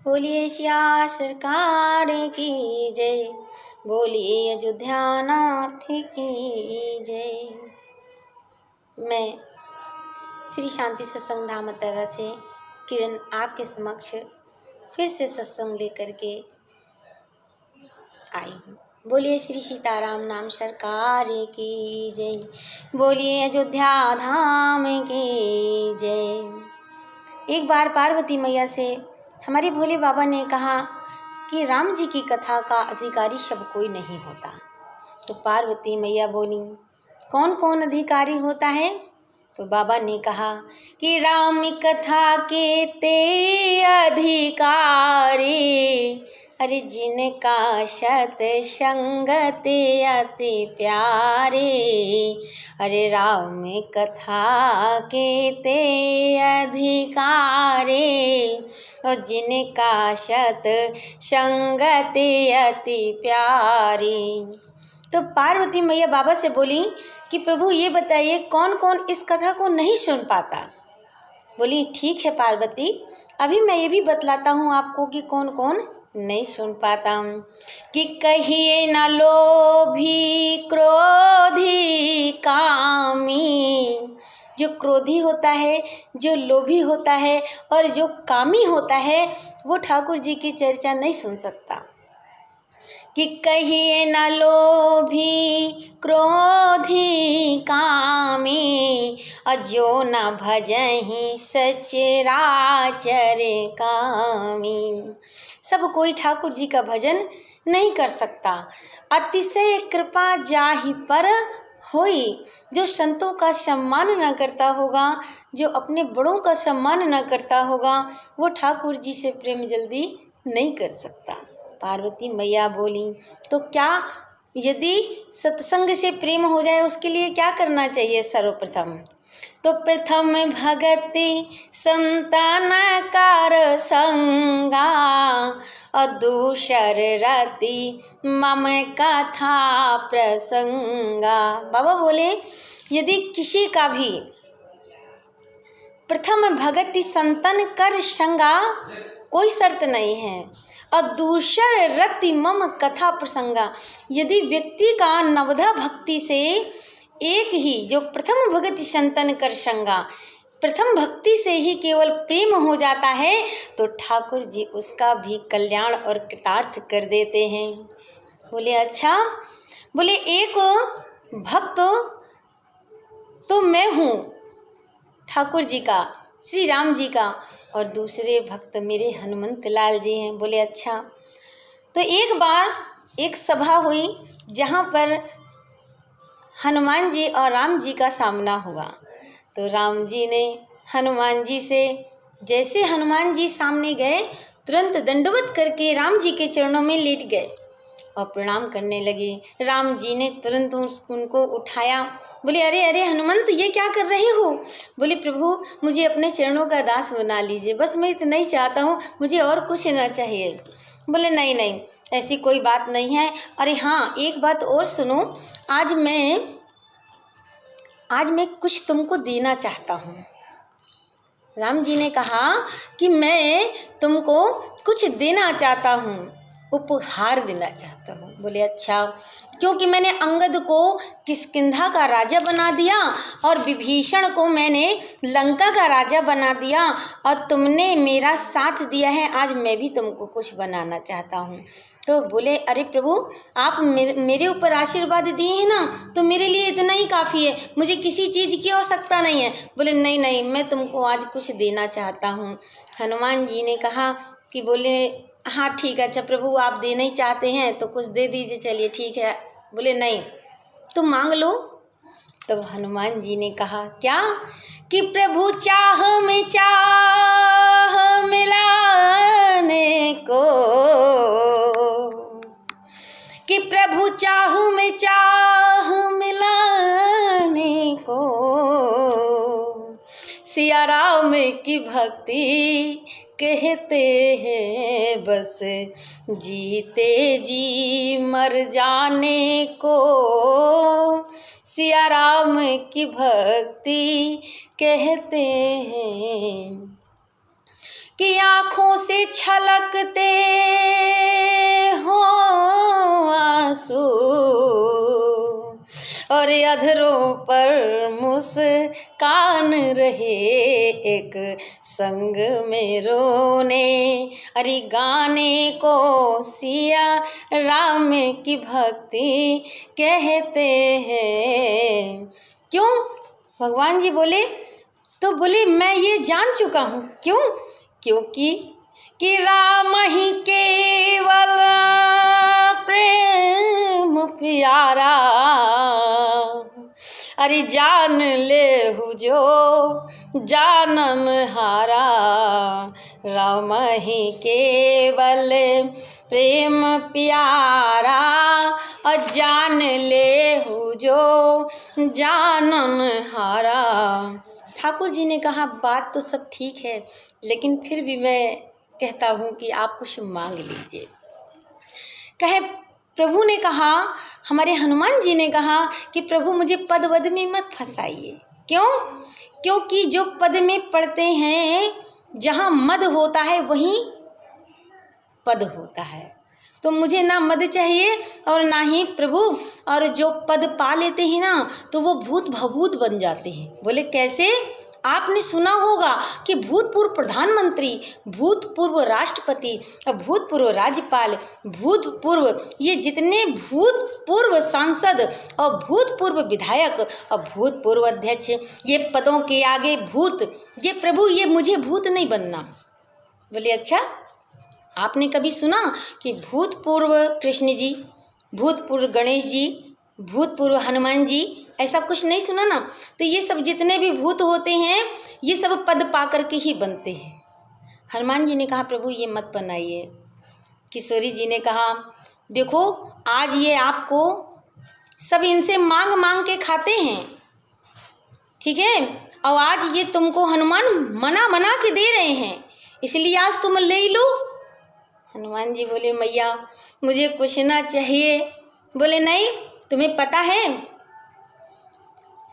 बोलिए सिया सरकार की जय, बोलिए अयोध्या नाथ की जय। मैं श्री शांति सत्संग धाम मथुरा से किरण आपके समक्ष फिर से सत्संग लेकर के आई हूँ। बोलिए श्री सीताराम नाम सरकार की जय, बोलिए अयोध्या धाम की जय। एक बार पार्वती मैया से हमारे भोले बाबा ने कहा कि राम जी की कथा का अधिकारी सब कोई नहीं होता। तो पार्वती मैया बोली, कौन कौन अधिकारी होता है? तो बाबा ने कहा कि राम कथा के ते अधिकारी, अरे जिनका सत संगत अति प्यारे, अरे राम कथा के ते अधिकारी, और जिनका सत संगत अति प्यारी। तो पार्वती मैया बाबा से बोली कि प्रभु ये बताइए कौन कौन इस कथा को नहीं सुन पाता। बोली ठीक है पार्वती, अभी मैं ये भी बतलाता हूँ आपको कि कौन कौन नहीं सुन पाता। कि कहिए न लोभी क्रोधी कामी, जो क्रोधी होता है, जो लोभी होता है और जो कामी होता है वो ठाकुर जी की चर्चा नहीं सुन सकता। कि कहिए न लोभी क्रोधी कामी, अजो न भजहि सचराचर कामी। सब कोई ठाकुर जी का भजन नहीं कर सकता। अतिशय कृपा जाहि पर होई, जो संतों का सम्मान न करता होगा, जो अपने बड़ों का सम्मान न करता होगा, वो ठाकुर जी से प्रेम जल्दी नहीं कर सकता। पार्वती मैया बोली, तो क्या यदि सत्संग से प्रेम हो जाए उसके लिए क्या करना चाहिए? सर्वप्रथम तो प्रथम भगति संतान कार संगा, और दूसर रति मम कथा प्रसंगा। बाबा बोले यदि किसी का भी प्रथम भगति संतन कर संगा, कोई शर्त नहीं है, और दूसर रति मम कथा प्रसंगा, यदि व्यक्ति का नवधा भक्ति से एक ही जो प्रथम भगति संतन कर संगा, प्रथम भक्ति से ही केवल प्रेम हो जाता है, तो ठाकुर जी उसका भी कल्याण और कृतार्थ कर देते हैं। बोले अच्छा, बोले एक भक्त तो मैं हूँ ठाकुर जी का, श्री राम जी का, और दूसरे भक्त मेरे हनुमंत लाल जी हैं। बोले अच्छा। तो एक बार एक सभा हुई जहाँ पर हनुमान जी और राम जी का सामना हुआ। तो राम जी ने हनुमान जी से, जैसे हनुमान जी सामने गए, तुरंत दंडवत करके राम जी के चरणों में लेट गए और प्रणाम करने लगे। राम जी ने तुरंत उनको उठाया। बोले अरे अरे हनुमंत, ये क्या कर रहे हो? बोले प्रभु मुझे अपने चरणों का दास बना लीजिए, बस मैं इतना ही चाहता हूँ, मुझे और कुछ ना चाहिए। बोले नहीं नहीं, ऐसी कोई बात नहीं है। अरे हाँ, एक बात और सुनो, आज मैं कुछ तुमको देना चाहता हूँ। राम जी ने कहा कि मैं तुमको कुछ देना चाहता हूँ, उपहार देना चाहता हूँ। बोले अच्छा, क्योंकि मैंने अंगद को किष्किंधा का राजा बना दिया और विभीषण को मैंने लंका का राजा बना दिया, और तुमने मेरा साथ दिया है, आज मैं भी तुमको कुछ बनाना चाहता हूँ। तो बोले अरे प्रभु, आप मेरे ऊपर आशीर्वाद दिए हैं ना, तो मेरे लिए इतना ही काफ़ी है, मुझे किसी चीज़ की आवश्यकता नहीं है। बोले नहीं नहीं, मैं तुमको आज कुछ देना चाहता हूँ। हनुमान जी ने कहा कि बोले हाँ ठीक है, अच्छा प्रभु आप देना ही चाहते हैं तो कुछ दे दीजिए, चलिए ठीक है। बोले नहीं, तुम मांग लो। तब हनुमान जी ने कहा क्या? कि प्रभु चाह में चाह मिलाने को, कि प्रभु चाह में चाह मिलाने को, सिया राम की भक्ति कहते हैं बस जीते जी मर जाने को, सिया राम की भक्ति कहते हैं। कि आँखों से छलकते हो आंसू और अधरों पर मुस्कान रहे एक संग में रोने। अरे गाने को सिया राम की भक्ति कहते हैं। क्यों? भगवान जी बोले, तो बोले मैं ये जान चुका हूँ। क्यों? क्योंकि कि राम ही केवल प्रेम प्यारा, अरे जान ले हु जो जानन हारा। राम ही केवल प्रेम प्यारा और जान ले हु जो जानन हारा। ठाकुर जी ने कहा बात तो सब ठीक है, लेकिन फिर भी मैं कहता हूँ कि आप कुछ मांग लीजिए। कहे प्रभु ने कहा, हमारे हनुमान जी ने कहा कि प्रभु मुझे पद वद में मत फंसाइए। क्यों? क्योंकि जो पद में पढ़ते हैं, जहाँ मद होता है वहीं पद होता है। तो मुझे ना मद चाहिए और ना ही प्रभु। और जो पद पा लेते हैं ना, तो वो भूत भभूत बन जाते हैं। बोले कैसे? आपने सुना होगा कि भूतपूर्व प्रधानमंत्री, भूतपूर्व राष्ट्रपति, भूतपूर्व राज्यपाल, भूतपूर्व ये जितने भूतपूर्व सांसद और भूतपूर्व विधायक और भूतपूर्व अध्यक्ष, ये पदों के आगे भूत। ये प्रभु, ये मुझे भूत नहीं बनना। बोले अच्छा, आपने कभी सुना कि भूतपूर्व कृष्ण जी, भूतपूर्व गणेश जी, भूतपूर्व हनुमान जी, ऐसा कुछ नहीं सुना ना? तो ये सब जितने भी भूत होते हैं, ये सब पद पा करके ही बनते हैं। हनुमान जी ने कहा प्रभु ये मत बनाइए। किशोरी जी ने कहा देखो, आज ये आपको सब इनसे मांग मांग के खाते हैं, ठीक है, और आज ये तुमको हनुमान मना मना के दे रहे हैं, इसलिए आज तुम ले लो। हनुमान जी बोले मैया मुझे कुछ ना चाहिए। बोले नहीं, तुम्हें पता है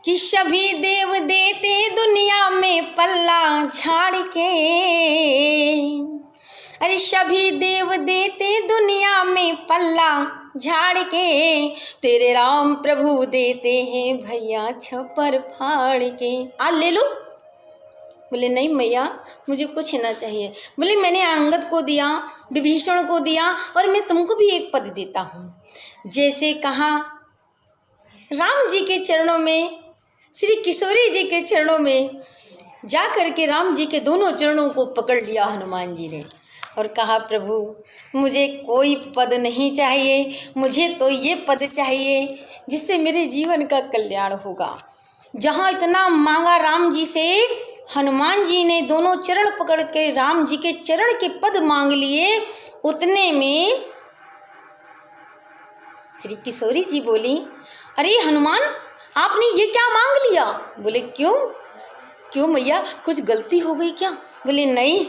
कि सभी देव देते दुनिया में पल्ला झाड़ के, अरे सभी देव देते दुनिया में पल्ला झाड़ के, तेरे राम प्रभु देते हैं भैया छप्पर फाड़ के। आज ले लो। बोले नहीं मैया मुझे कुछ ना चाहिए। बोले मैंने अंगद को दिया, विभीषण को दिया, और मैं तुमको भी एक पद देता हूँ। जैसे कहा राम जी के चरणों में, श्री किशोरी जी के चरणों में जा कर के राम जी के दोनों चरणों को पकड़ लिया हनुमान जी ने और कहा प्रभु मुझे कोई पद नहीं चाहिए, मुझे तो ये पद चाहिए जिससे मेरे जीवन का कल्याण होगा। जहाँ इतना मांगा राम जी से, हनुमान जी ने दोनों चरण पकड़ के राम जी के चरण के पद मांग लिए। उतने में श्री किशोरी जी बोली अरे हनुमान आपने ये क्या मांग लिया? बोले क्यों क्यों मैया कुछ गलती हो गई क्या? बोले नहीं,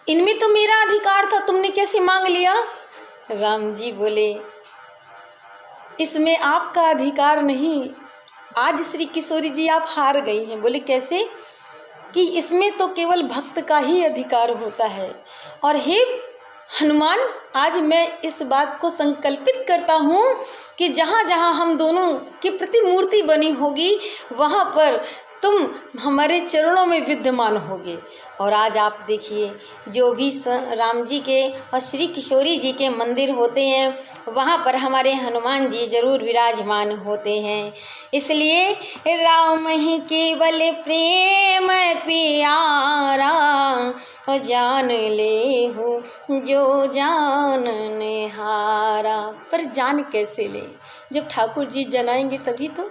इनमें तो मेरा अधिकार था, तुमने कैसे मांग लिया? राम जी बोले इसमें आपका अधिकार नहीं, आज श्री किशोरी जी आप हार गई हैं। बोले कैसे? कि इसमें तो केवल भक्त का ही अधिकार होता है। और हे हनुमान, आज मैं इस बात को संकल्पित करता हूँ कि जहाँ जहाँ हम दोनों की प्रतिमूर्ति बनी होगी वहाँ पर तुम हमारे चरणों में विद्यमान होगे। और आज आप देखिए जो भी राम जी के और श्री किशोरी जी के मंदिर होते हैं वहाँ पर हमारे हनुमान जी जरूर विराजमान होते हैं। इसलिए राम ही केवल प्रेम प्यारा और जान ले हो जो जान निहारा। पर जान कैसे ले? जब ठाकुर जी जनाएंगे तभी तो।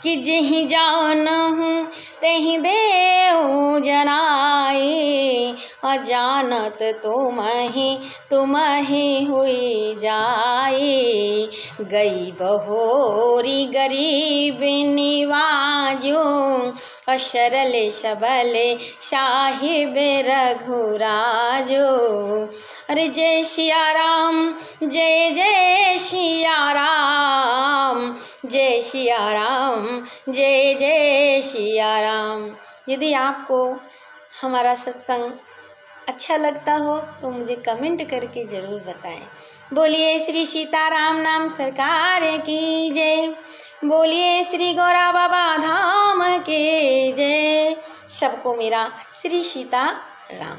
कि जेहि जानहु तेहि देहु जनाए, अजानत तुम्हि हुई जाए। गई बहोरी गरीब निवाजो, अशरल सबल साहिब रघुराजो। अरे जय सिया राम, जय जय सिया राम, जय सिया राम, जय जय सिया राम। यदि आपको हमारा सत्संग अच्छा लगता हो तो मुझे कमेंट करके ज़रूर बताएं। बोलिए श्री सीताराम नाम सरकार की जय। बोलिए श्री गौरा बाबा धाम के जय। सबको मेरा श्री सीताराम।